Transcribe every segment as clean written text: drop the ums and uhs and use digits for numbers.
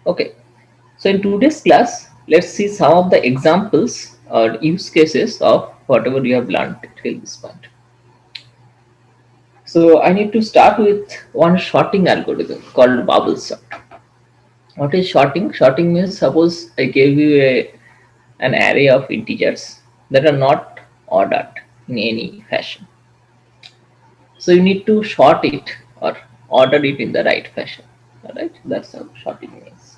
Okay, so in today's class, let's see some of the examples or use cases of whatever you have learned till this point. So I need to start with one sorting algorithm called bubble sort. What is sorting? Sorting means suppose I gave you an array of integers that are not ordered in any fashion. So you need to sort it or order it in the right fashion. Alright, that's how sorting means.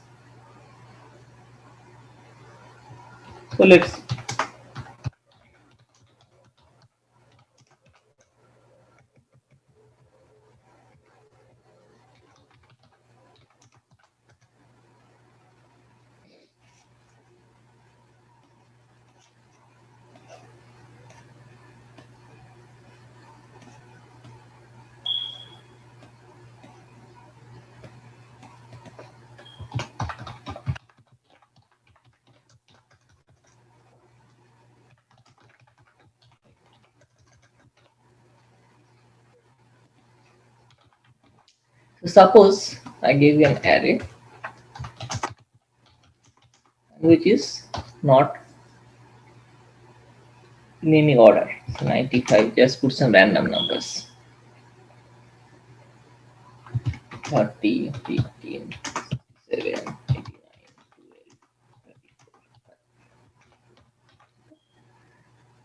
So let's see. So suppose I gave you an array which is not in any order. So 95, just put some random numbers. 30, 15, 7, 89, 12.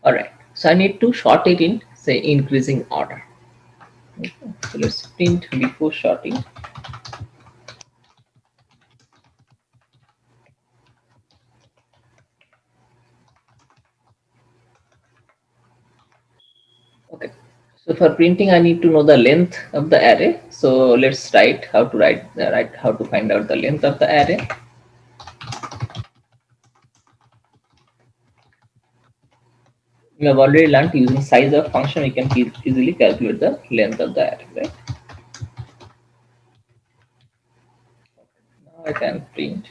Alright, so I need to sort it in say increasing order. Okay. So let's print before sorting. Okay. So for printing, I need to know the length of the array. So let's write how to write how to find out the length of the array. We have already learned using size of function, we can easily calculate the length of the array, right? Now I can print.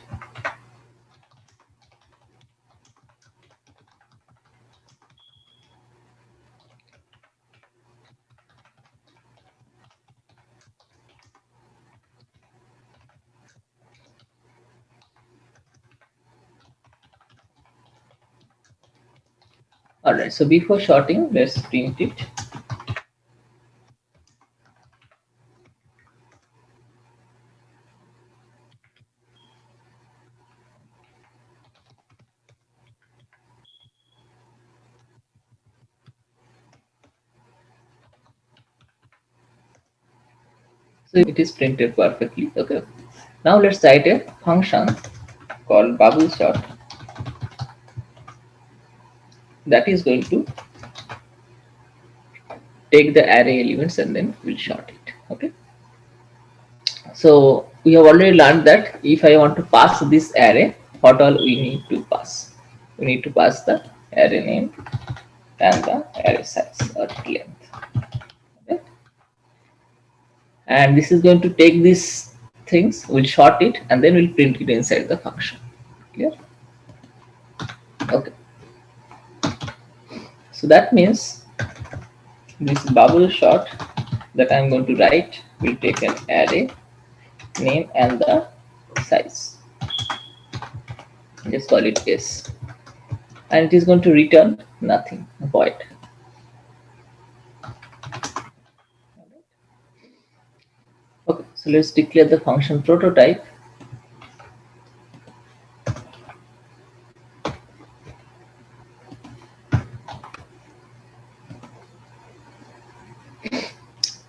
Alright, so before sorting, let's print it. So it is printed perfectly. Okay. Now let's write a function called bubble sort that is going to take the array elements and then we'll sort it. Okay. So we have already learned that if I want to pass this array, what all we need to pass? We need to pass the array name and the array size or length. Okay. And this is going to take these things, we'll sort it and then we'll print it inside the function. Clear? Okay. So that means this bubble sort that I'm going to write will take an array name and the size. Just call it s. And it is going to return nothing, void. Okay, so let's declare the function prototype.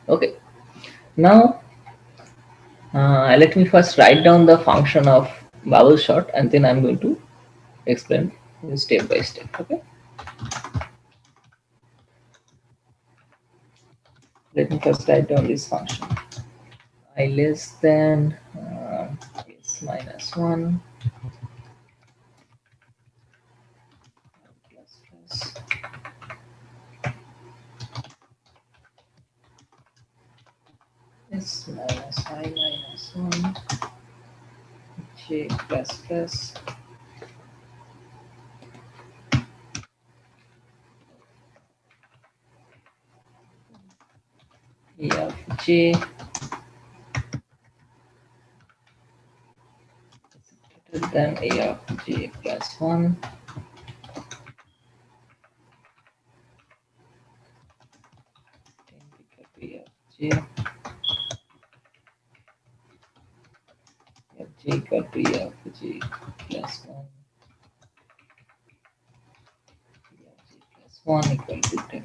Okay, now let me first write down the function of bubble sort and then I'm going to explain step by step. Okay, let me first write down this function. I less than s minus 1 plus plus s minus I minus 1 j plus plus e of j then a of j plus 1 a of j, a of j equal to a of j plus 1, a of j plus 1 equal to 10.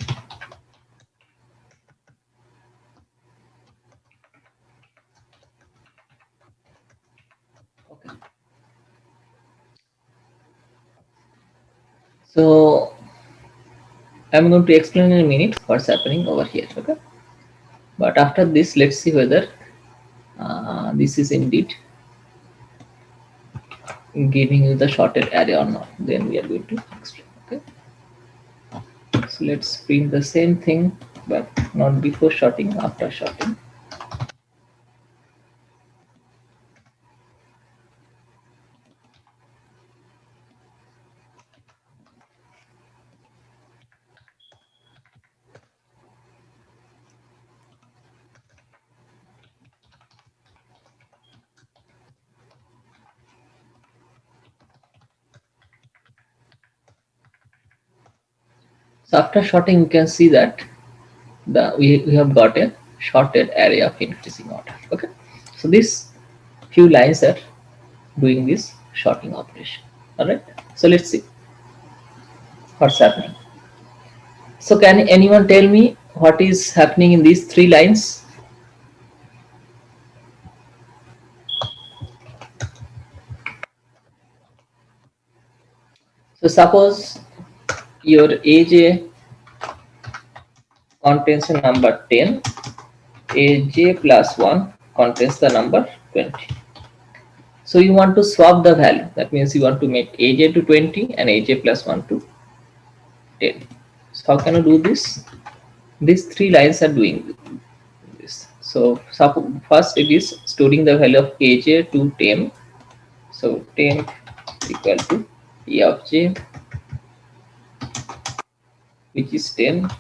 Okay. So I'm going to explain in a minute what's happening over here. Okay. But after this, let's see whether this is indeed giving you the shorted array or not. Then we are going to explain. Okay. So let's print the same thing, but not before sorting, after sorting. So after sorting, you can see that we have got a sorted array of increasing order. Okay. So these few lines are doing this sorting operation. All right. So let's see what's happening. So can anyone tell me what is happening in these three lines? So suppose your AJ contains a number 10, AJ plus 1 contains the number 20. So you want to swap the value. That means you want to make AJ to 20 and AJ plus 1 to 10. So how can you do this? These three lines are doing this. So first it is storing the value of AJ to 10. So 10 equal to A of J, which is 10.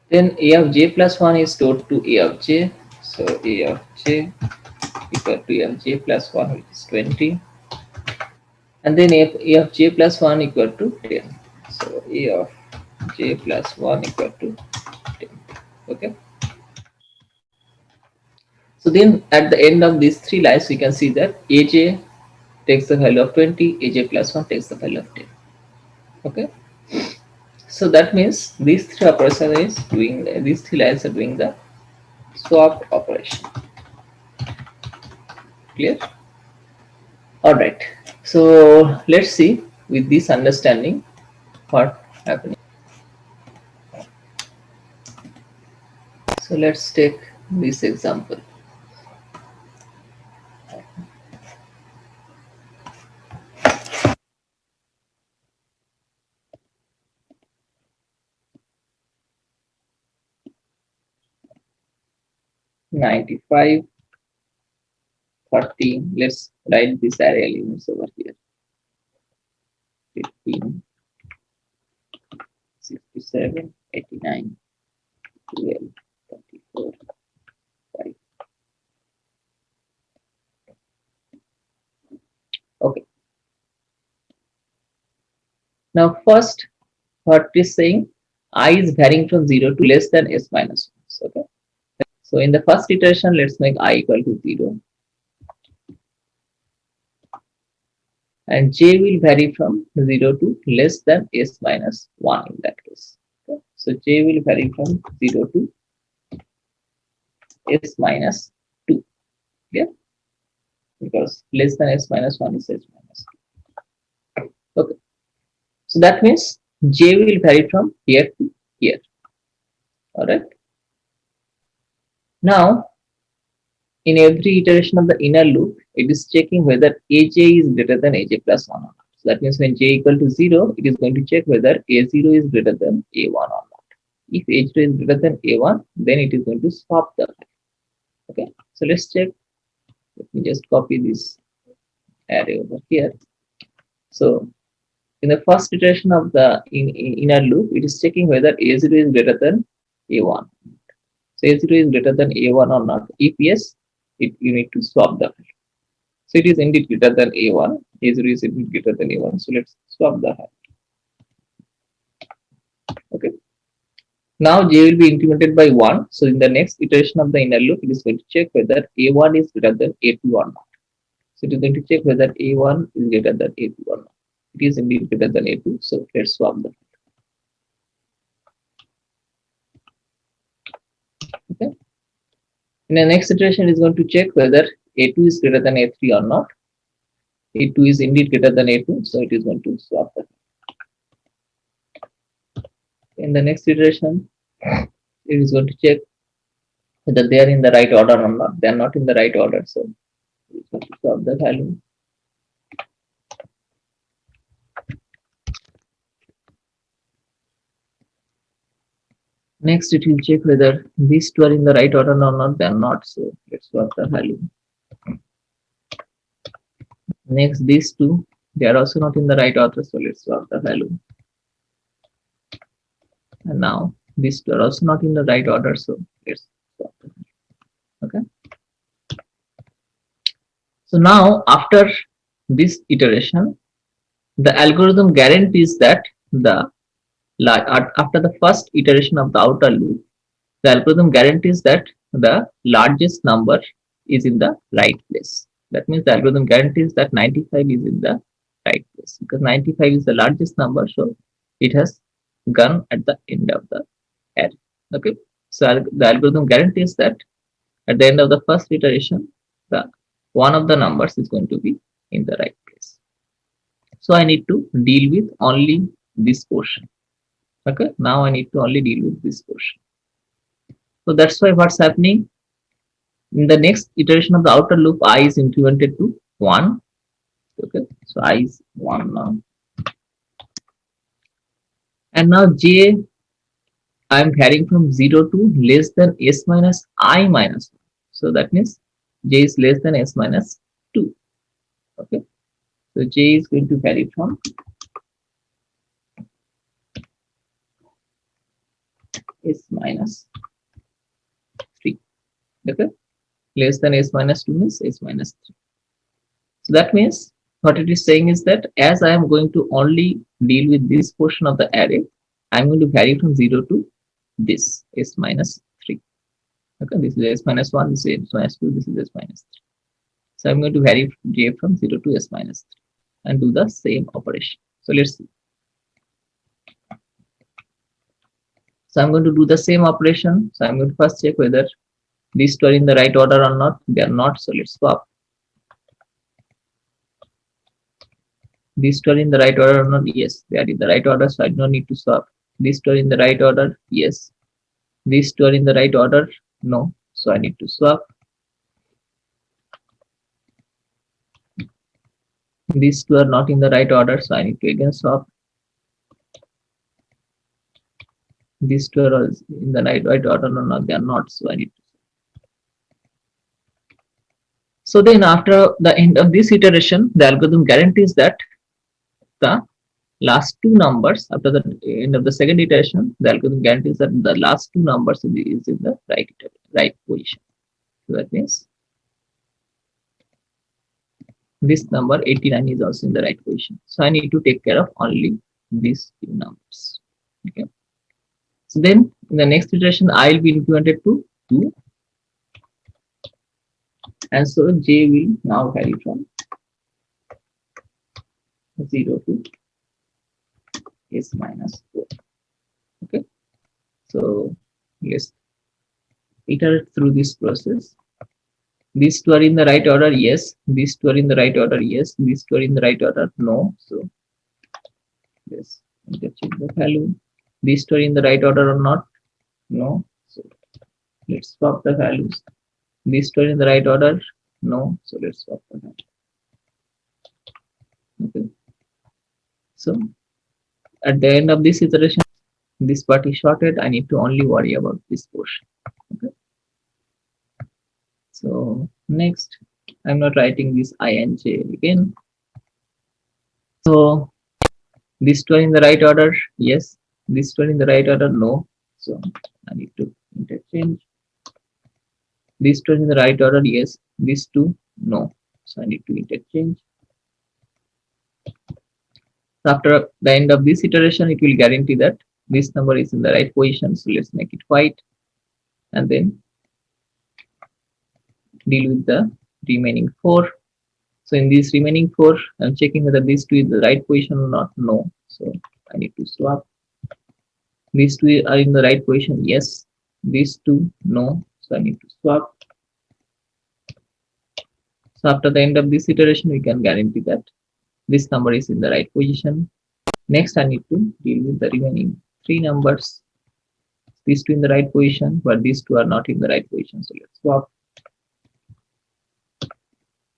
Then A of J plus 1 is stored to A of J. So A of J equal to A of J plus 1, which is 20. And then A of J plus 1 equal to 10. So A of J plus 1 equal to 10. Okay. So then at the end of these three lines, we can see that AJ takes the value of 20, AJ plus 1 takes the value of 10. Okay. So that means these three operations is doing these three lines are doing the swap operation. Clear? All right. So let's see with this understanding what happening. So let's take this example. $95, 30. Let's write this array elements over here. 15, 67, 89, 12, 34, 5. Okay. Now first, what is saying? I is varying from 0 to less than s minus 1. Okay. So in the first iteration, let's make I equal to 0. And j will vary from 0 to less than s minus 1 in that case. Okay. So j will vary from 0 to s minus 2. Yeah, because less than s minus 1 is s minus 2. Okay. So that means j will vary from here to here. All right. Now, in every iteration of the inner loop, it is checking whether aj is greater than aj plus 1 or not. So that means when j equal to 0, it is going to check whether a0 is greater than a1 or not. If a0 is greater than a1, then it is going to swap the value. Okay. So let's check. Let me just copy this array over here. So in the first iteration of the inner loop, it is checking whether a0 is greater than a1. So a0 is greater than a1 or not. If yes, you need to swap the value. So it is indeed greater than A1. A0 is indeed greater than A1. So let's swap the hat. Okay. Now J will be incremented by 1. So in the next iteration of the inner loop, it is going to check whether A1 is greater than A2 or not. So it is going to check whether A1 is greater than A2 or not. It is indeed greater than A2. So let's swap them. Okay. In the next iteration, it is going to check whether A2 is greater than A3 or not. A2 is indeed greater than A2. So it is going to swap them. In the next iteration, it is going to check whether they are in the right order or not. They are not in the right order. So it is going to swap the value. Next, it will check whether these two are in the right order or not. They are not. So let's swap the value. Next, these two, they are also not in the right order. So let's swap the value. And now these two are also not in the right order. So let's swap the value. Okay. So now after this iteration, the algorithm guarantees that after the first iteration of the outer loop, the algorithm guarantees that the largest number is in the right place. That means the algorithm guarantees that 95 is in the right place because 95 is the largest number, so it has gone at the end of the array. Okay, so the algorithm guarantees that at the end of the first iteration, the one of the numbers is going to be in the right place. So I need to deal with only this portion. Okay, now I need to only deal with this portion. So that's why what's happening in the next iteration of the outer loop, I is incremented to 1. Okay, so I is 1 now. And now J, I am varying from 0 to less than S minus I minus 1. So that means J is less than S minus 2. Okay, so J is going to vary from S minus 3. Okay, less than S minus 2 means S minus 3. So that means what it is saying is that as I am going to only deal with this portion of the array, I am going to vary from 0 to this S minus 3. Okay, this is S minus 1, this is S minus 2, this is S minus 3. So I'm going to vary J from 0 to S minus 3 and do the same operation. So let's see. So I'm going to do the same operation. So I'm going to first check whether these two are in the right order or not. They are not, so let's swap. These two are in the right order or not? Yes, they are in the right order, so I do not need to swap. These two are in the right order? Yes. These two are in the right order? No, so I need to swap. These two are not in the right order, so I need to again swap. These two are in the right order or not? They are not, so I need to. So then after the end of this iteration, the algorithm guarantees that the last two numbers after the end of the second iteration, the algorithm guarantees that the last two numbers is in the right position. So that means this number 89 is also in the right position. So I need to take care of only these two numbers. Okay. So then in the next iteration, I will be incremented to 2. And so J will now vary from 0 to S minus 4. Okay. So let's iterate through this process. These two are in the right order, yes. These two are in the right order, yes. These two are in the right order, no. So yes, interchange the value. These two are in the right order or not? No. So let's swap the values. These two are in the right order? No. So let's swap the value. Okay. So at the end of this iteration, this part is sorted. I need to only worry about this portion. Okay. So next, I'm not writing this I and J again. So these two are in the right order, yes. These two are in the right order, no. So I need to interchange. These two are in the right order, yes. These two, no. So I need to interchange. So after the end of this iteration, it will guarantee that this number is in the right position. So let's make it white and then deal with the remaining 4. So in these remaining 4, I'm checking whether these two is the right position or not. No. So I need to swap. These two are in the right position. Yes. These two, no. So I need to swap. So after the end of this iteration, we can guarantee that this number is in the right position. Next, I need to deal with the remaining 3 numbers. These two in the right position, but these two are not in the right position. So let's swap.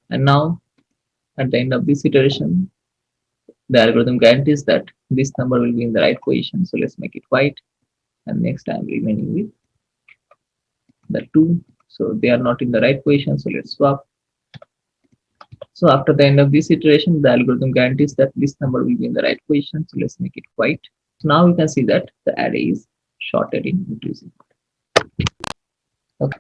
And now, at the end of this iteration, the algorithm guarantees that this number will be in the right position. So let's make it white. And next, I'm remaining with the 2. So they are not in the right position. So let's swap. So after the end of this iteration, the algorithm guarantees that this number will be in the right position. So let's make it white. So now we can see that the array is shorted in inclusive. Okay.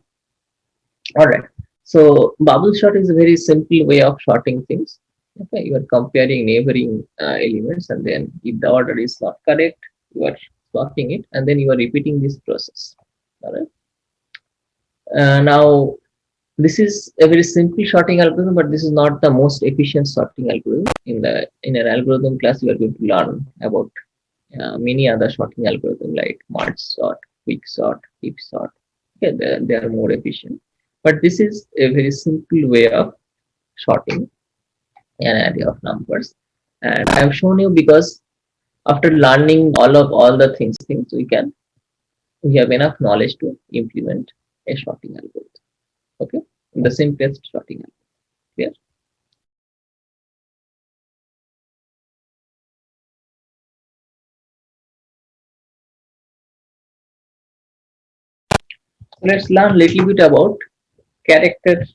All right. So bubble sort is a very simple way of sorting things. Okay, you are comparing neighboring elements, and then if the order is not correct, you are swapping it, and then you are repeating this process. All right. Now this is a very simple sorting algorithm, but this is not the most efficient sorting algorithm. In an algorithm class, you are going to learn about many other sorting algorithms like merge sort, quick sort, heap sort. Okay, they are more efficient, but this is a very simple way of sorting an array of numbers. And I have shown you because after learning all the things we have enough knowledge to implement a sorting algorithm. Okay, the simplest sorting algorithm. Clear? So let's learn a little bit about character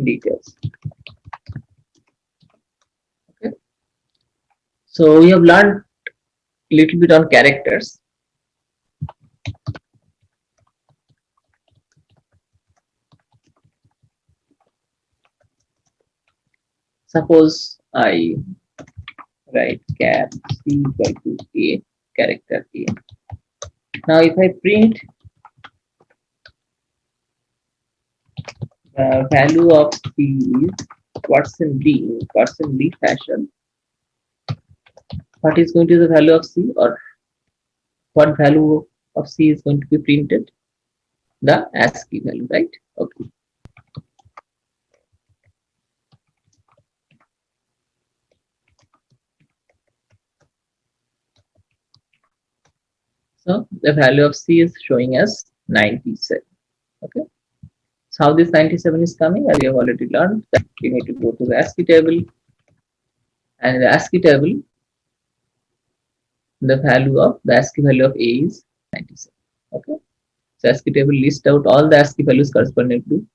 details. Okay, so we have learned a little bit on characters. Suppose I write char c equal to a, character a. Now if I print the value of c is %d fashion, what is going to be the value of c, or what value of c is going to be printed? The ASCII value, right? Okay. So the value of c is showing as 97. Okay. So how this 97 is coming? As we have already learned that you need to go to the ASCII table, and in the ASCII table, the ASCII value of a is 97. Okay. So ASCII table lists out all the ASCII values corresponding to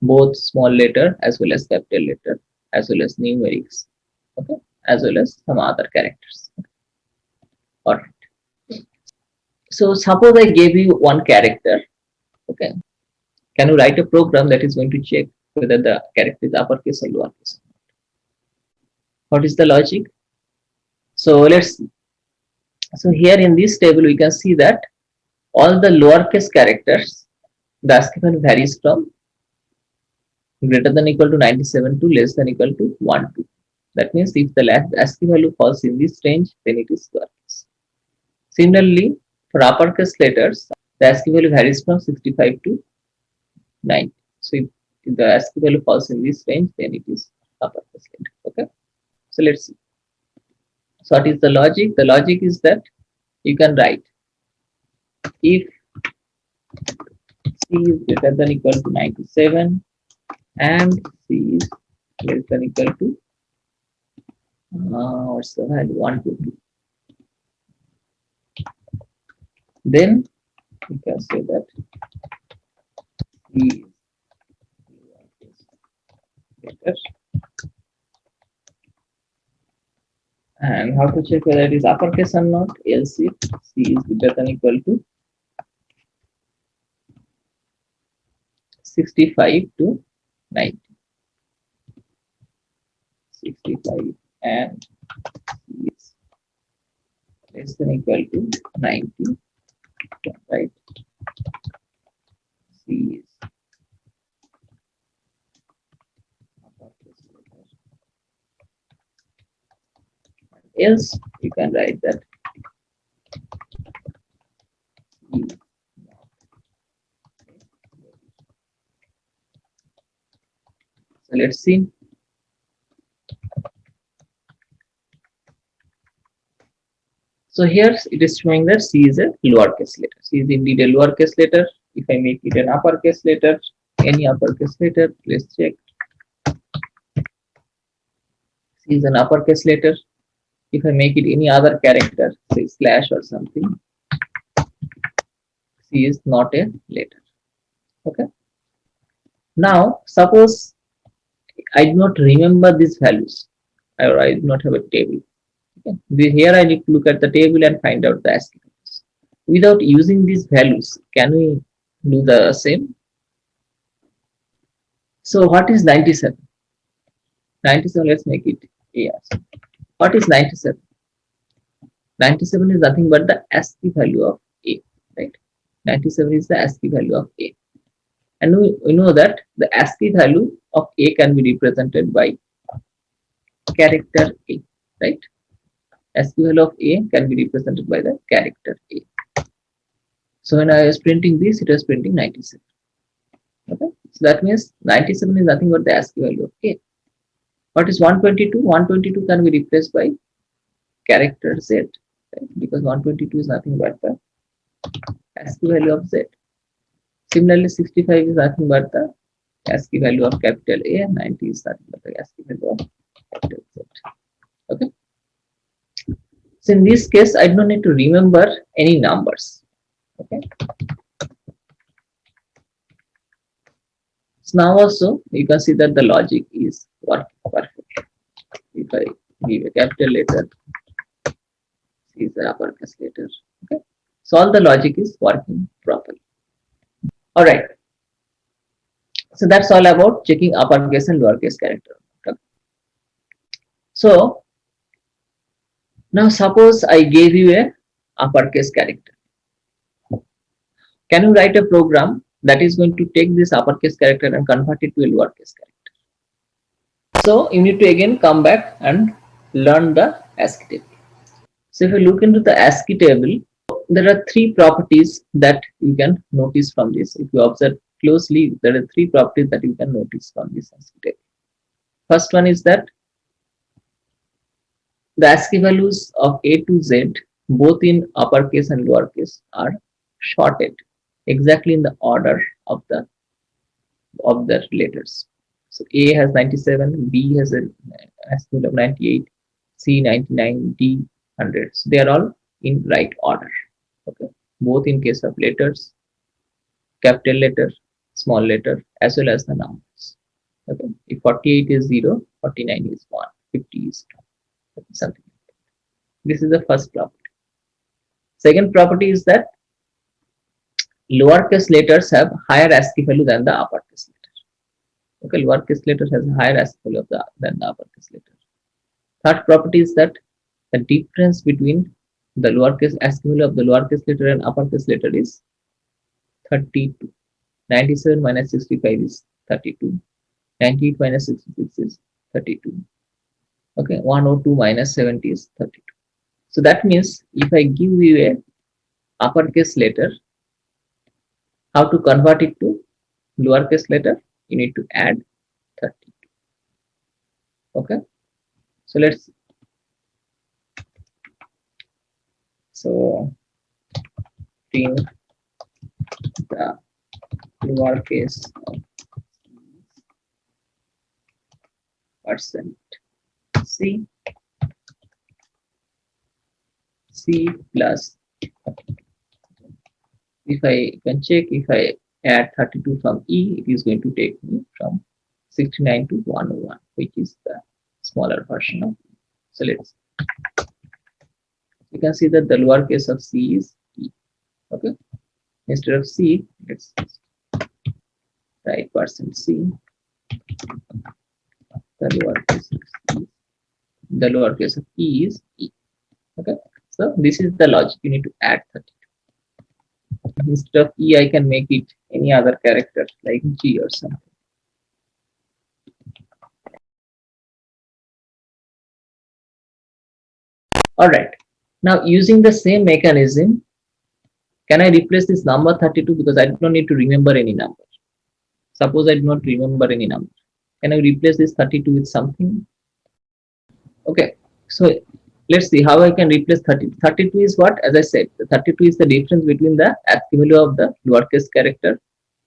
both small letter as well as capital letter, as well as numerics, okay, as well as some other characters. All right. So suppose I gave you one character. Okay. Can you write a program that is going to check whether the character is uppercase or lowercase? What is the logic? So here in this table we can see that all the lowercase characters, the ASCII value varies from greater than equal to 97 to less than equal to 1 2. That means if the ASCII value falls in this range, then it is lowercase. Similarly, for uppercase letters, the ASCII value varies from 65 to 90. So if the ASCII value falls in this range, then it is uppercase letter. Okay. So let's see. So what is the logic? The logic is that you can write if c is greater than equal to 97 and c is less than equal to what's the value 122, then we can say that c is greater. And how to check whether it is uppercase or not? Else if c is greater than equal to 65 to 90. 65 and C is less than equal to 90, right? C is uppercase letter. Else you can write that C. So let's see. So here it is showing that C is a lowercase letter. C is indeed a lowercase letter. If I make it an uppercase letter, any uppercase letter, let's check. C is an uppercase letter. If I make it any other character, say slash or something, C is not a letter. Okay. Now, suppose I do not remember these values, or I do not have a table. Okay. Here I need to look at the table and find out the ASCII values. Without using these values, can we do the same? So what is 97? 97, let's make it yes. What is 97? 97 is nothing but the ASCII value of A, right? 97 is the ASCII value of A. And we know that the ASCII value of A can be represented by character A, right? ASCII value of A can be represented by the character A. So when I was printing this, it was printing 97. Okay, so that means 97 is nothing but the ASCII value of A. What is 122? 122 can be replaced by character Z, right? Because 122 is nothing but the ASCII value of Z. Similarly, 65 is nothing but the ASCII value of capital A, and 90 is nothing but the ASCII value of capital Z. Okay. So in this case, I don't need to remember any numbers. Okay. So now also you can see that the logic is working perfectly. If I give a capital letter, C is the uppercase letter. Okay. So all the logic is working properly. All right. So that's all about checking uppercase and lowercase character. Okay. So now suppose I gave you a uppercase character. Can you write a program that is going to take this uppercase character and convert it to a lowercase character? So you need to again come back and learn the ASCII table. So if you look into the ASCII table, there are three properties that you can notice from this. If you observe closely, there are three properties that you can notice from this ASCII table. First one is that the ASCII values of A to Z, both in uppercase and lowercase, are shorted exactly in the order of the letters. So A has 97, B has a ASCII value of 98, C 99, D 100. So they are all in right order. Okay, both in case of letters, capital letter, small letter, as well as the numbers. Okay, if 48 is 0, 49 is 1, 50 is 2, something like that. This is the first property. Second property is that lowercase letters have higher ASCII value than the uppercase letter. Okay, lowercase letter has a higher ASCII value than the uppercase letter. Third property is that the difference between the lowercase ASCII value of the lowercase letter and uppercase letter is 32. 97 minus 65 is 32. 98 minus 66 is 32. Okay, 102 minus 70 is 32. So that means if I give you a uppercase letter, how to convert it to lowercase letter? You need to add 32. Okay, so let's print the lowercase percent C plus 32. If I can check, if I add 32 from E, it is going to take me from 69 to 101, which is the smaller version of E. So let's, you can see that the lowercase of C is E. Okay, instead of C, let's write percent C The lowercase of e, the lowercase of e is e. Okay, so this is the logic. You need to add 32. Instead of e, I can make it any other character like g or something. All right. Now using the same mechanism, can I replace this number 32 because I don't need to remember any number. Suppose I do not remember any number. Can I replace this 32 with something? Okay. So let's see how I can replace 30. 32 is what? As I said, the 32 is the difference between the ASCII value of the lowercase character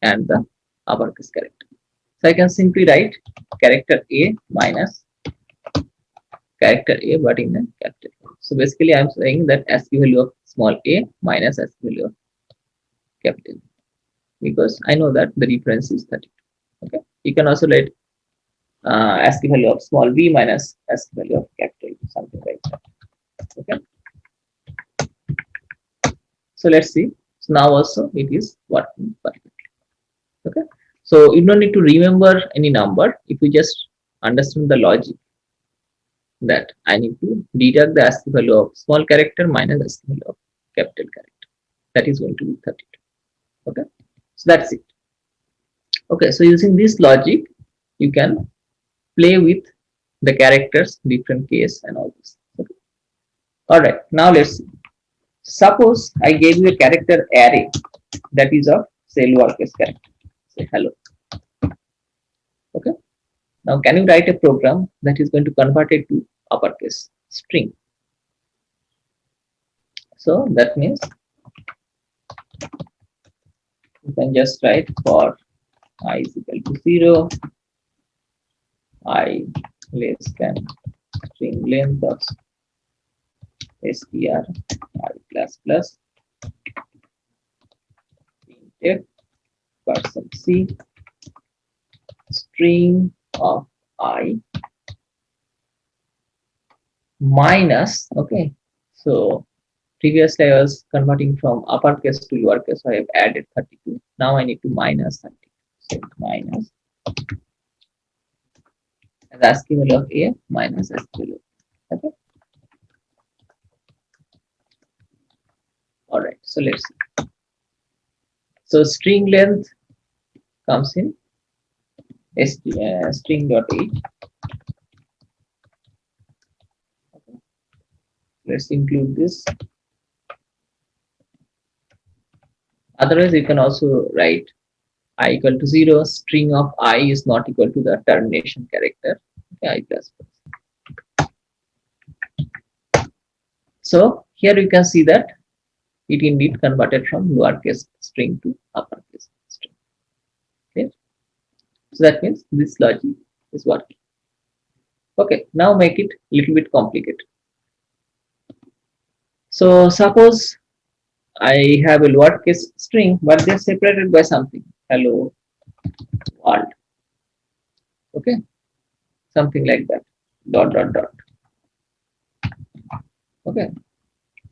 and the uppercase character. So I can simply write character A minus character A but in the capital. So basically I'm saying that ASCII value of small a minus ASCII value of capital, because I know that the difference is 32. Okay, you can also write ASCII value of small b minus ASCII value of capital, something like that. Okay, so let's see. So now also it is working perfectly. Okay, so you don't need to remember any number if you just understand the logic that I need to deduct the ASCII value of small character minus ASCII value of capital character. That is going to be 32. Okay, so that's it. Okay, so using this logic, you can play with the characters, different case and all this. Okay. All right, now let's see. Suppose I gave you a character array that is of say lowercase character, say hello. Okay. Now can you write a program that is going to convert it to uppercase string? So that means you can just write for I is equal to 0, I less than string length of str I plus plus printf %c string of I minus, okay, so previously I was converting from uppercase to lowercase, so I have added 32. Now I need to minus 32. So minus as ASCII value of a minus ASCII value. Okay. All right. So let's see. So string length comes in string dot age. Okay. Let's include this. Otherwise, you can also write I equal to 0, string of I is not equal to the termination character, okay, I plus plus. So here you can see that it indeed converted from lowercase string to uppercase string. Okay, so that means this logic is working. Okay, now make it a little bit complicated. So suppose I have a lowercase string, but they're separated by something. Hello world. Okay, something like that. Dot dot dot. Okay,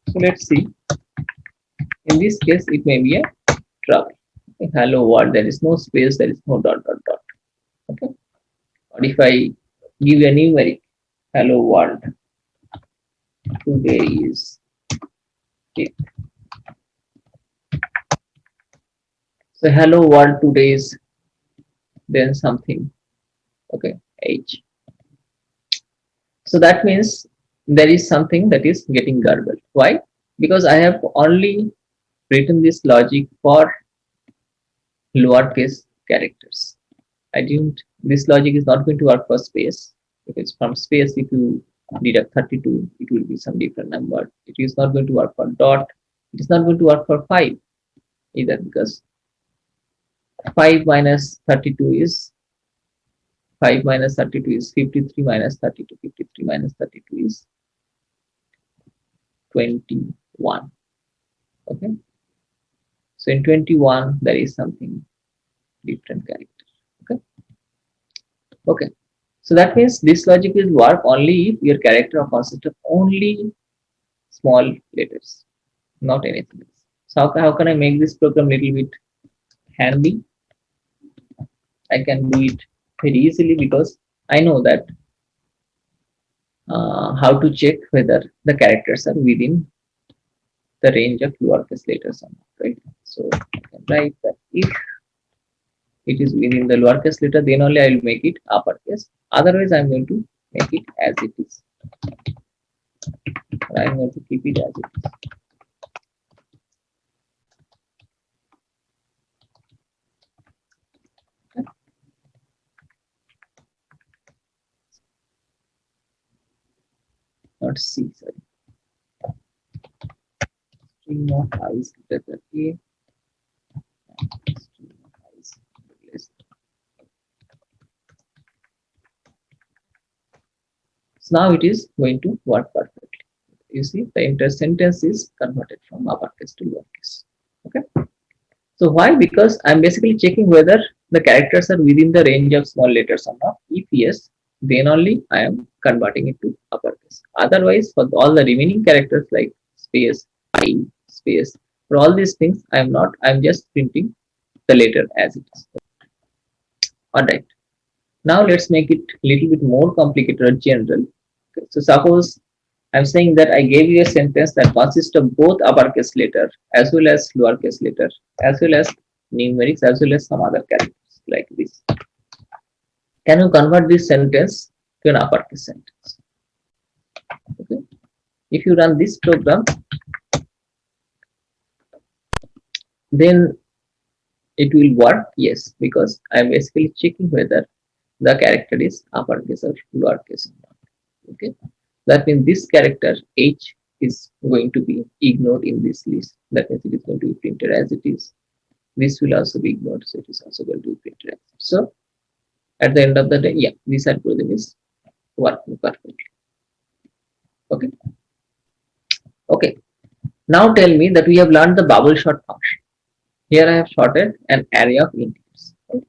so let's see. In this case, it may be a trouble. Okay. Hello world. There is no space. There is no dot dot dot. Okay. Or if I give a numeric, hello world. Today is 5th. So hello world. Today is then something. Okay. H. So that means there is something that is getting garbled. Why? Because I have only written this logic for lowercase characters. I didn't. This logic is not going to work for space, because from space, if you deduct 32, it will be some different number. It is not going to work for dot. It is not going to work for 5 either, because 5 minus 32 is 5 minus 32 is 53 minus 32. 53 minus 32 is 21. Okay. So in 21, there is something different character. Okay. Okay. So that means this logic will work only if your character consists of only small letters, not anything else. So how can I make this program a little bit handy? I can do it very easily because I know that how to check whether the characters are within the range of lowercase letters or not, right? So I can write that if it is within the lowercase letter, then only I will make it uppercase. Otherwise, I'm going to make it as it is. I'm going to keep it as it is. Not C, sorry. String of I is greater than A. String of I is less. So now it is going to work perfectly. You see, the entire sentence is converted from uppercase to lowercase. Okay. So why? Because I'm basically checking whether the characters are within the range of small letters or not. If yes, then only I am converting it to uppercase. Otherwise, for all the remaining characters like space, I, space, for all these things, I am not. I'm just printing the letter as it is. All right. Now let's make it a little bit more complicated or general. Okay. So suppose I'm saying that I gave you a sentence that consists of both uppercase letter as well as lowercase letter, as well as numerics, as well as some other characters like this. Can you convert this sentence to an uppercase sentence? Okay. If you run this program, then it will work, yes, because I'm basically checking whether the character is uppercase or lowercase or not. Okay. That means this character H is going to be ignored in this list. That means it is going to be printed as it is. This will also be ignored, so it is also going to be printed as it is. So at the end of the day, yeah, this algorithm is working perfectly. Okay. Okay. Now tell me that we have learned the bubble sort function. Here I have sorted an array of integers. Right?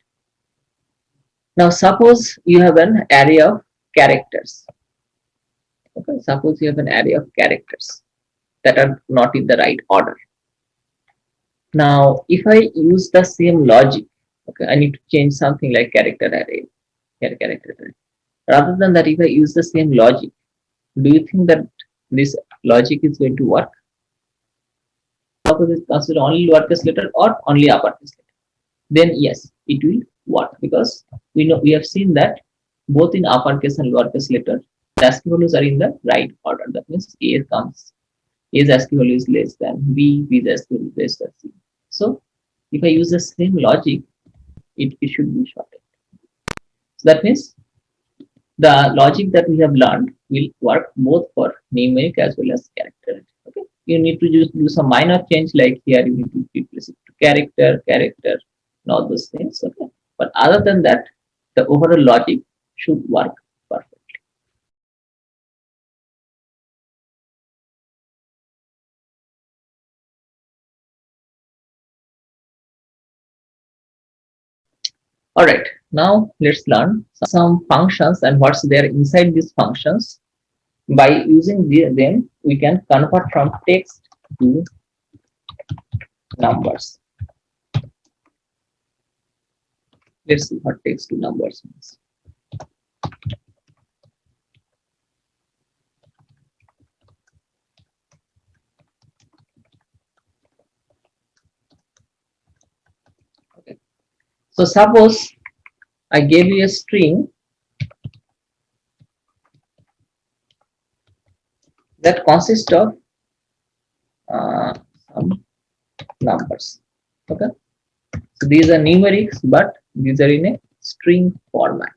Now suppose you have an array of characters. Okay. Suppose you have an array of characters that are not in the right order. Now, if I use the same logic, okay, I need to change something like character array, character array. Rather than that, if I use the same logic, do you think that this logic is going to work? Suppose it's consider only lowercase letter or only uppercase letter, then yes, it will work because we have seen that both in uppercase and lowercase letter, the ASCII values are in the right order. That means A's ASCII value is less than B's ASCII value is less than C. So if I use the same logic, it should be shorted. So that means the logic that we have learned will work both for numeric as well as character. Okay, you need to just do some minor change, like here you need to replace it to character, and all those things. Okay, but other than that, the overall logic should work perfectly. All right, now let's learn some functions and what's there inside these functions. By using them, we can convert from text to numbers. Let's see what text to numbers means. Okay. So suppose I gave you a string that consists of some numbers. Okay. So these are numerics, but these are in a string format.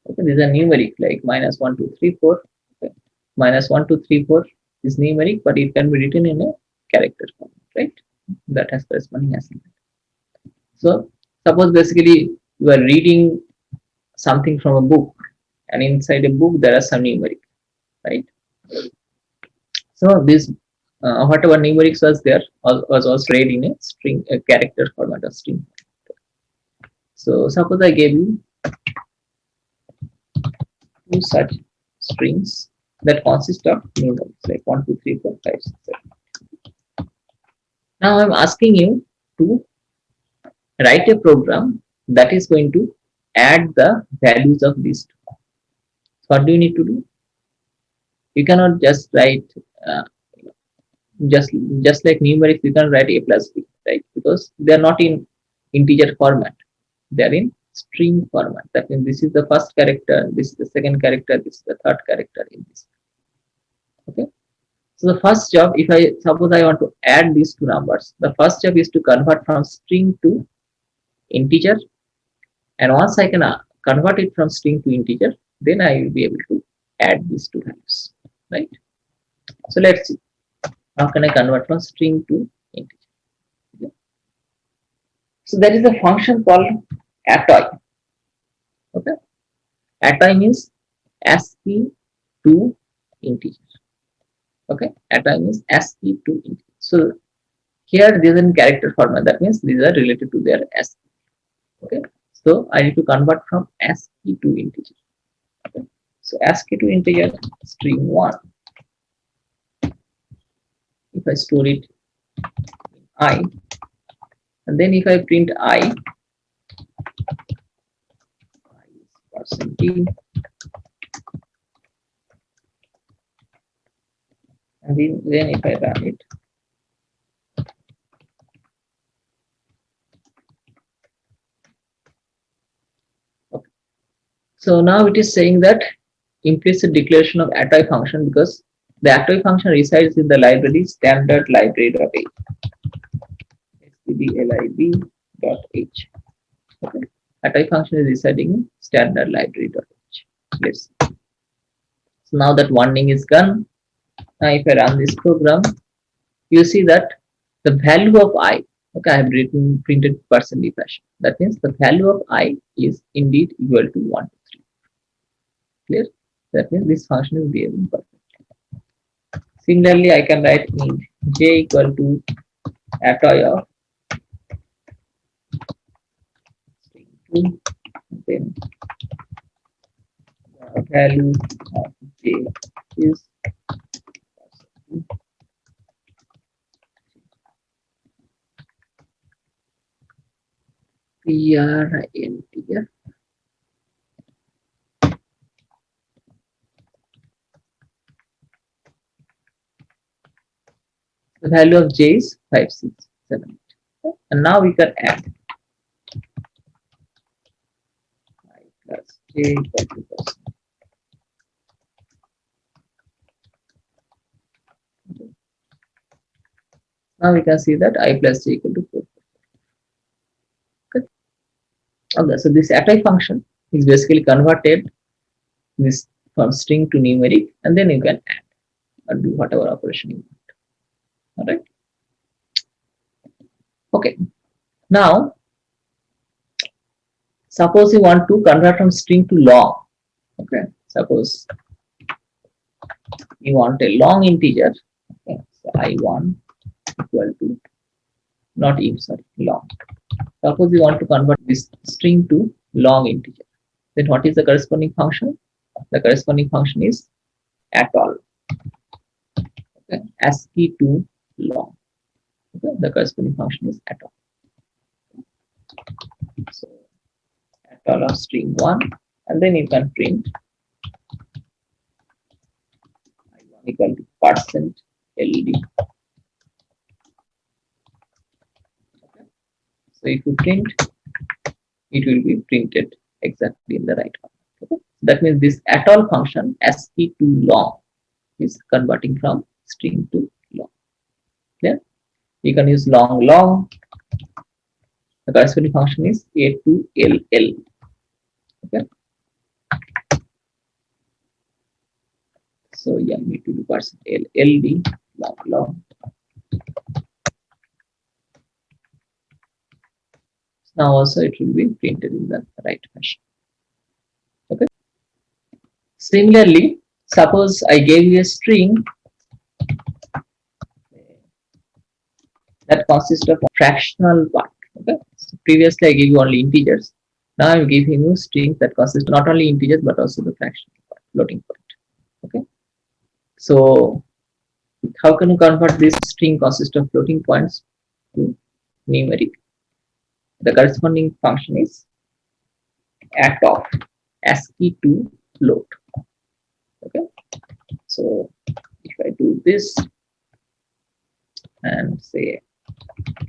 Okay. These are numeric like -1, 2, 3, 4. Okay. -1, 2, 3, 4 is numeric, but it can be written in a character format, right? That has corresponding assignment. So suppose basically you are reading something from a book, and inside a book there are some numeric, right? So this whatever numerics was there was also read in a string, a character format of string. So suppose I gave you two such strings that consist of numerics like 1, 2, 3, 4, 5, 6, 7. Now I'm asking you to write a program that is going to add the values of these two. So what do you need to do? You cannot just write uh, just just like numerics. You can write a plus b, right? Because they are not in integer format. They are in string format. That means this is the first character, this is the second character, this is the third character in this. Okay. So the first job, if I suppose I want to add these two numbers, the first job is to convert from string to integer. And once I can convert it from string to integer, then I will be able to add these two values, right? So let's see. How can I convert from string to integer? Okay. So there is a function called attoy. Okay. Attoy means ASCII to integer. Okay. Attoy means ASCII to integer. So here there is in character format. That means these are related to their ASCII. Okay. So I need to convert from ASCII to integer. Okay. So ASCII to integer string 1. If I store it in I, and then if I print I is %t, and then if I run it, okay. So now it is saying that implicit declaration of attoy function, because the attoy function resides in the library standard library.h. stdlib.h. Okay. Attoy function is residing in standard library.h. Let's see. So now that warning is gone, now if I run this program, you see that the value of I, okay, I have written printed %d fashion. That means the value of I is indeed equal to 1 to 3. Clear? That means this function is behaving perfectly. Similarly, I can write int j equal to attoy of string 2, then the value of j is print. The value of j is 5, 6, 7, 8. Okay. And now we can add I plus j equal to %. Okay. Now we can see that I plus j equal to 4. Okay. Okay, so this attoy function is basically converted this from string to numeric, and then you can add or do whatever operation you want. All right. Okay. Now, suppose you want to convert from string to long. Okay. Suppose you want a long integer. Okay. So I1 equal to not if, sorry, long. Suppose you want to convert this string to long integer. Then what is the corresponding function? The corresponding function is atol. Okay. ASCII to long. Okay. The corresponding function is atol. So atol of string 1, and then you can print I1 equal to %ld. Okay. So if you print, it will be printed exactly in the right format. Okay. That means this atol function ASCII to long is converting from string to long. Yeah. You can use long long. The corresponding function is A to LL. Okay. So yeah, need to do %LD long long. Now also it will be printed in the right fashion. Okay. Similarly, suppose I gave you a string that consists of fractional part. Okay. So previously I gave you only integers. Now I'm giving you strings that consist not only integers but also the fractional part, floating point. Okay. So how can you convert this string consist of floating points to numeric? The corresponding function is at of ASCII to float. Okay, so if I do this and say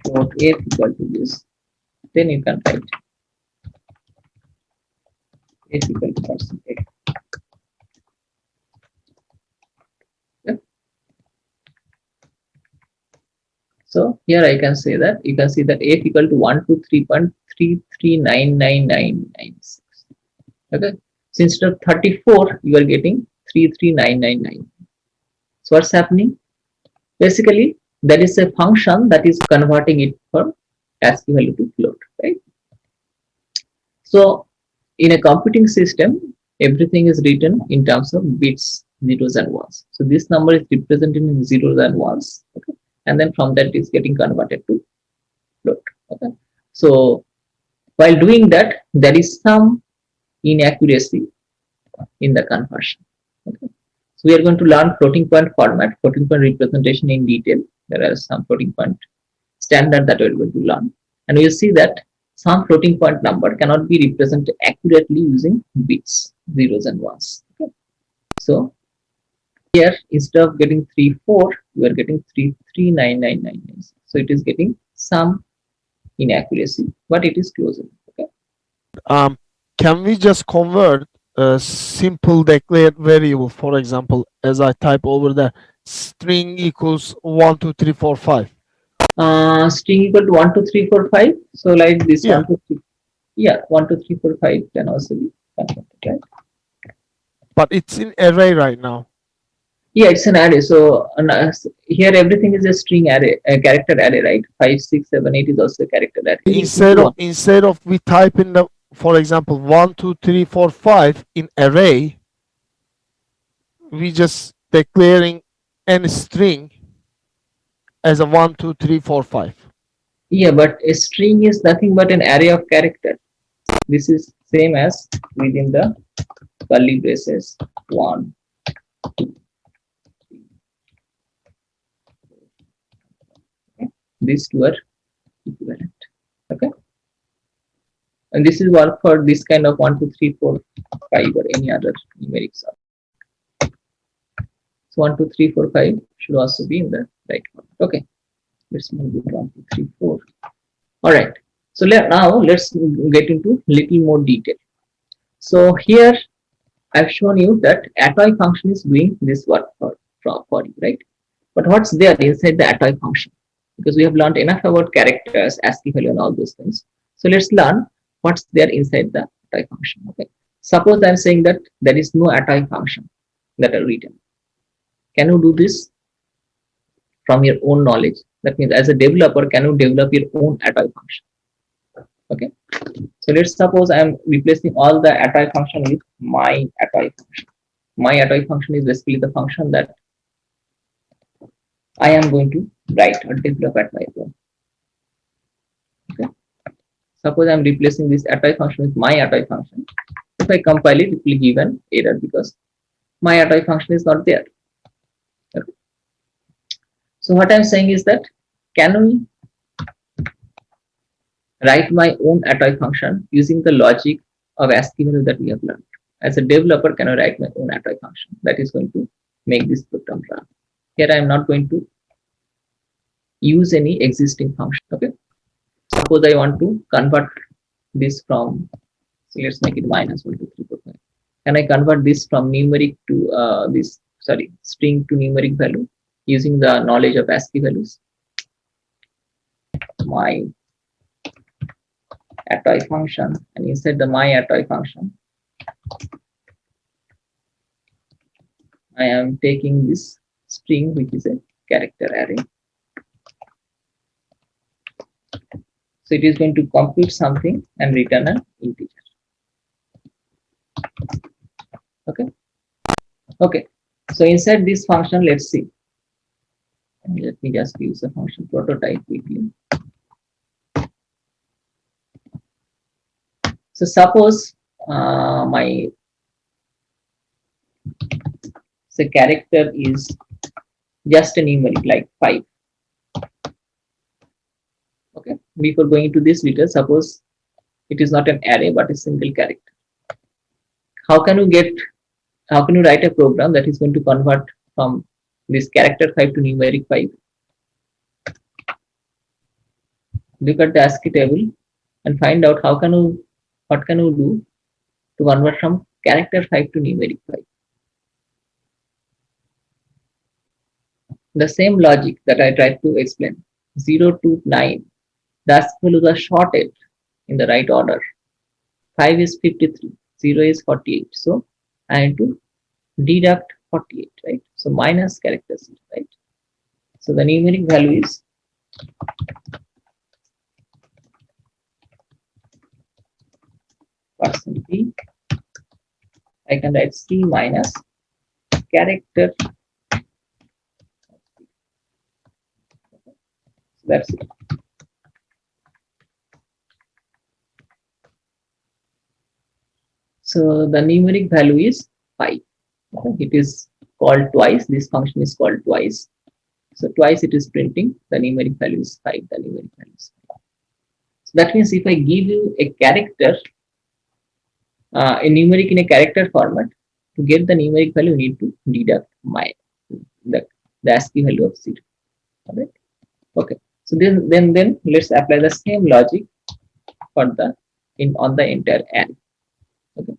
float f equal to this, then you can write f equal to percentage. Okay. So here I can say that you can see that f equal to 123.3399996. Okay, so instead of 34 you are getting 33999. So what's happening? Basically, there is a function that is converting it from ASCII value to float, right? So in a computing system, everything is written in terms of bits, zeros and ones. So this number is represented in zeros and ones, okay? And then from that it is getting converted to float. Okay. So while doing that, there is some inaccuracy in the conversion. Okay. So we are going to learn floating point format, floating point representation in detail. There are some floating point standard that we are going to learn, and we will see that some floating point number cannot be represented accurately using bits, zeros and ones. Okay. So here instead of getting 34, you are getting 33999. So it is getting some inaccuracy, but it is closer. Okay. Can we just convert a simple declared variable, for example, as I type over there, string equals 1, 2, 3, 4, 5? String equal to 1, 2, 3, 4, 5. So like this Yeah. 1, 2, 3. Yeah, 1, 2, 3, 4, 5 can also be converted, right? But it's in array right now. Yeah, it's an array. So here everything is a string array, a character array, right? 5, 6, 7, 8 is also a character array. Instead of we type in the, for example, 1, 2, 3, 4, 5 in array, we just declaring any string as a 1, 2, 3, 4, 5. Yeah, but a string is nothing but an array of character. This is same as within the curly braces 1, 2. Okay. These two are equivalent. Okay. And this is work for this kind of 1, 2, 3, 4, 5 or any other numerics. So 1, 2, 3, 4, 5 should also be in the right one. Okay. Let's move it 1, 2, 3, 4. All right. So now let's get into little more detail. So here I've shown you that attoi function is doing this work for you, right? But what's there inside the attoi function? Because we have learned enough about characters, ASCII value, and all those things. So let's learn what's there inside the attoi function. Okay. Suppose I'm saying that there is no attoi function that are written. Can you do this from your own knowledge? That means as a developer, can you develop your own attoi function? Okay. So let's suppose I'm replacing all the attoi function with my attoi function. My attoi function is basically the function that I am going to write or develop at my own. Okay. Suppose I'm replacing this attoi function with my attoi function. If I compile it, it will give an error because my attoi function is not there. Okay. So what I'm saying is that can we write my own attoi function using the logic of ASCII value that we have learned? As a developer, can I write my own attoi function that is going to make this program run? Here I am not going to use any existing function. Okay. Suppose I want to convert this from, so let's make it minus 1, 2, 3, 4, 5. Can I convert this from numeric to string to numeric value using the knowledge of ASCII values? My attoi function, and inside the my attoi function, I am taking this string, which is a character array. So it is going to compute something and return an integer. Okay. Okay. So inside this function, let's see. Let me just use the function prototype quickly. So suppose my character is just a numeric like 5. Okay. Before going into this detail, suppose it is not an array but a single character. how can you write a program that is going to convert from this character 5 to numeric 5? Look at the ASCII table and find out what can you do to convert from character 5 to numeric 5. The same logic that I tried to explain, 0 to 9, the ASCII values are sorted in the right order. 5 is 53, 0 is 48. So I need to deduct 48, right? So minus character 0, right? So the numeric value is %p. I can write C minus character. So that's it. So the numeric value is 5. Okay? It is called twice. This function is called twice. So twice it is printing. The numeric value is 5. The numeric value is 5. So that means if I give you a character, a numeric in a character format, to get the numeric value, you need to deduct the ASCII value of 0. All right. Okay. So then let's apply the same logic for the on the entire array. Okay.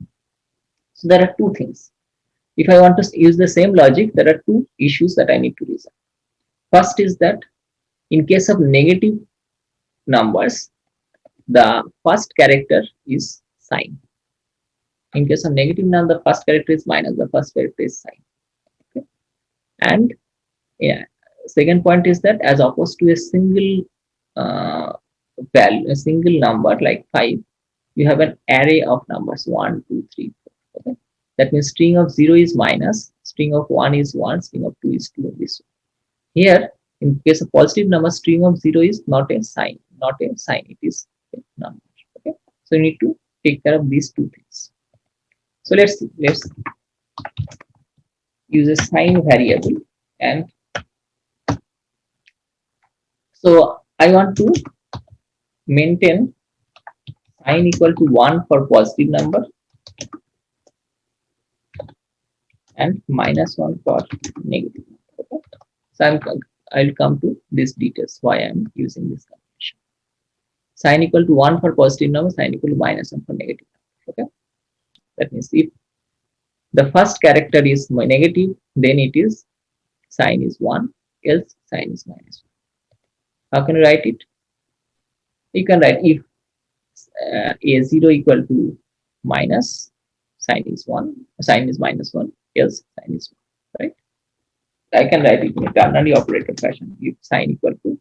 So there are two things. If I want to use the same logic, there are two issues that I need to resolve. First is that in case of negative numbers, the first character is sign. In case of negative number, the first character is minus, the first character is sign. Okay. And yeah, second point is that as opposed to a single value, a single number like 5, you have an array of numbers 1, 2, 3, 4. Okay. That means string of 0 is minus, string of 1 is 1, string of 2 is 2, and this one. Here, in case of positive number, string of 0 is not a sign, it is a number. Okay. So you need to take care of these two things. So let's use a sign variable, and so I want to maintain sign equal to 1 for positive number and minus 1 for negative number. Okay. So I'll come to these details why I'm using this convention. Sign equal to 1 for positive number, sign equal to minus 1 for negative number. Okay. That means if the first character is negative, then it is sign is 1, else sign is minus 1. How can you write it? You can write if a0 equal to minus, sign is 1, sign is minus 1, else sign is 1, right? I can write it in a ternary operator fashion. If sign equal to,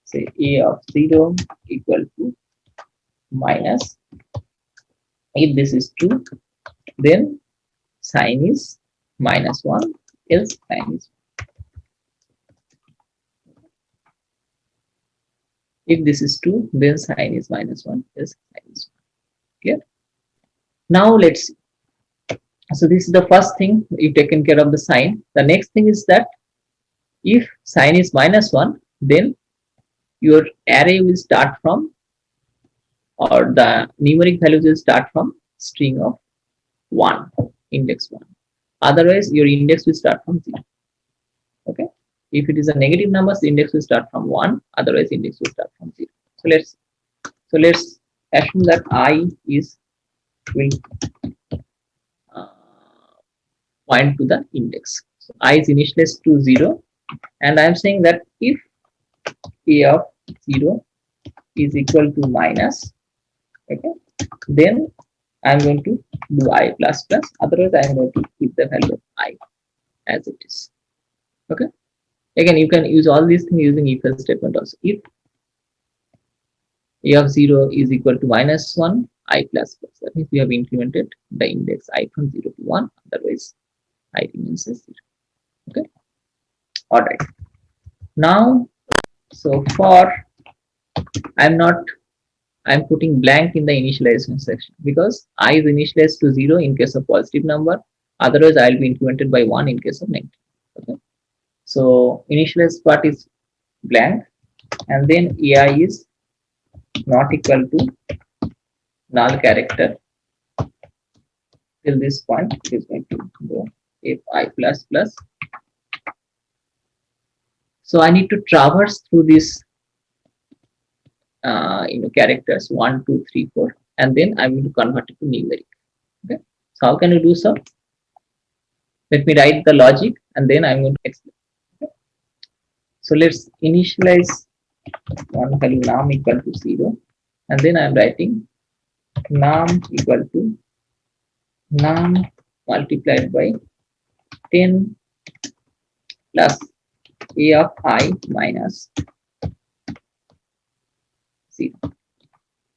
say, a of 0 equal to minus, if this is true, then sign is minus 1, else sign is 1. If this is true, then sign is minus 1, else sign is 1. Clear? Now let's see. So this is the first thing, you've taken care of the sign. The next thing is that if sign is minus 1, then your array will start from, or the numeric values will start from string of 1, index 1. Otherwise, your index will start from 0. Okay. If it is a negative number, the index will start from 1. Otherwise, index will start from 0. So let's assume that I will point to the index. So I is initialized to 0, and I am saying that if a of 0 is equal to minus, okay, then I am going to do I plus plus. Otherwise, I am going to keep the value of I as it is. Okay. Again, you can use all these things using if else statement also. If a of 0 is equal to minus 1, I plus plus. That means we have incremented the index I from 0 to 1. Otherwise, I remains as 0. Okay. All right. Now, so for I'm putting blank in the initialization section because I is initialized to 0 in case of positive number. Otherwise, I will be incremented by 1 in case of negative. Okay. So initialized part is blank, and then AI is not equal to null character till this point it is going to go fi plus plus. So I need to traverse through this characters 1 2 3 4, and then I'm going to convert it to numeric. Okay, so how can you do so? Let me write the logic and then I'm going to explain. Okay. So let's initialize one value num equal to 0, and then I'm writing num equal to num multiplied by 10 plus a of I minus 0.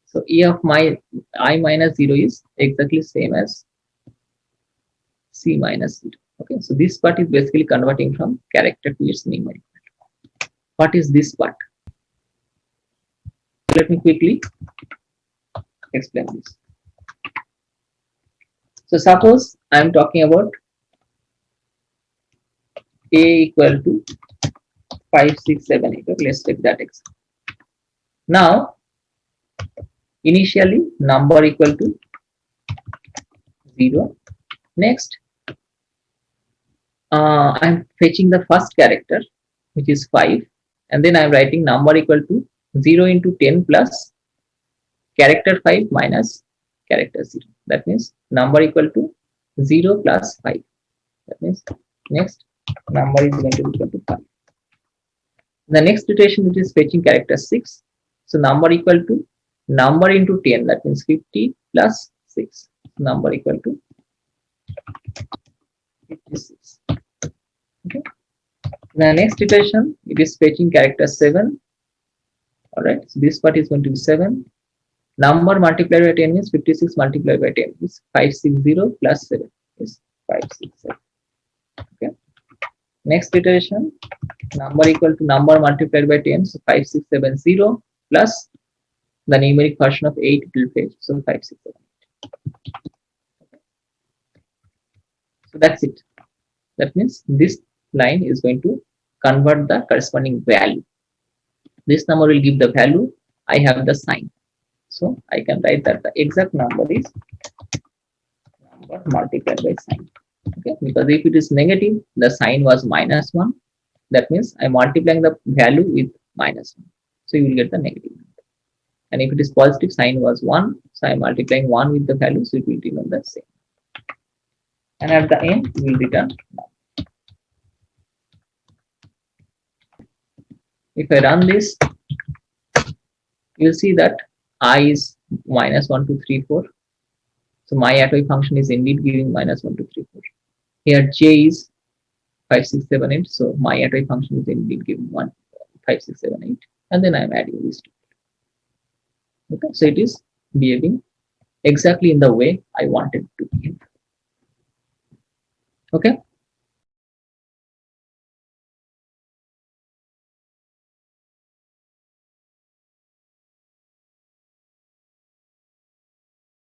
So a of my I minus 0 is exactly same as c minus 0. Okay, so this part is basically converting from character to its numeric. What is this part? Let me quickly explain this. So suppose I am talking about a equal to 5 6 7 8. Okay, let's take that example. Now initially number equal to 0. Next I'm fetching the first character, which is 5, and then I'm writing number equal to 0 into 10 plus character 5 minus character 0. That means number equal to 0 plus 5. That means next number is going to be equal to 5. The next iteration, it is fetching character 6. So number equal to number into 10, that means 50 plus 6. Number equal to 56. Okay. The next iteration, it is fetching character 7. Alright, so this part is going to be 7. Number multiplied by 10 is 56 multiplied by 10 is 560 plus 7 is 567. Okay. Next iteration, number equal to number multiplied by 10, so 5670 plus the numeric version of 8 will fetch, so 567. Okay. So that's it. That means this line is going to convert the corresponding value. This number will give the value, I have the sign. So I can write that the exact number is number multiplied by sign. Okay, because if it is negative, the sign was minus 1. That means I'm multiplying the value with minus 1. So you will get the negative number. And if it is positive, sign was 1. So I'm multiplying 1 with the value, so it will remain the same. And at the end, we will return number. If I run this, you'll see that I is minus 1 2 3 4. So my atomic function is indeed giving minus 1 2 3 4. Here j is 5 6 7 8. So my atomic function is indeed giving 1 5 6 7 8, and then I'm adding these two. Okay, so it is behaving exactly in the way I wanted to behave. Okay.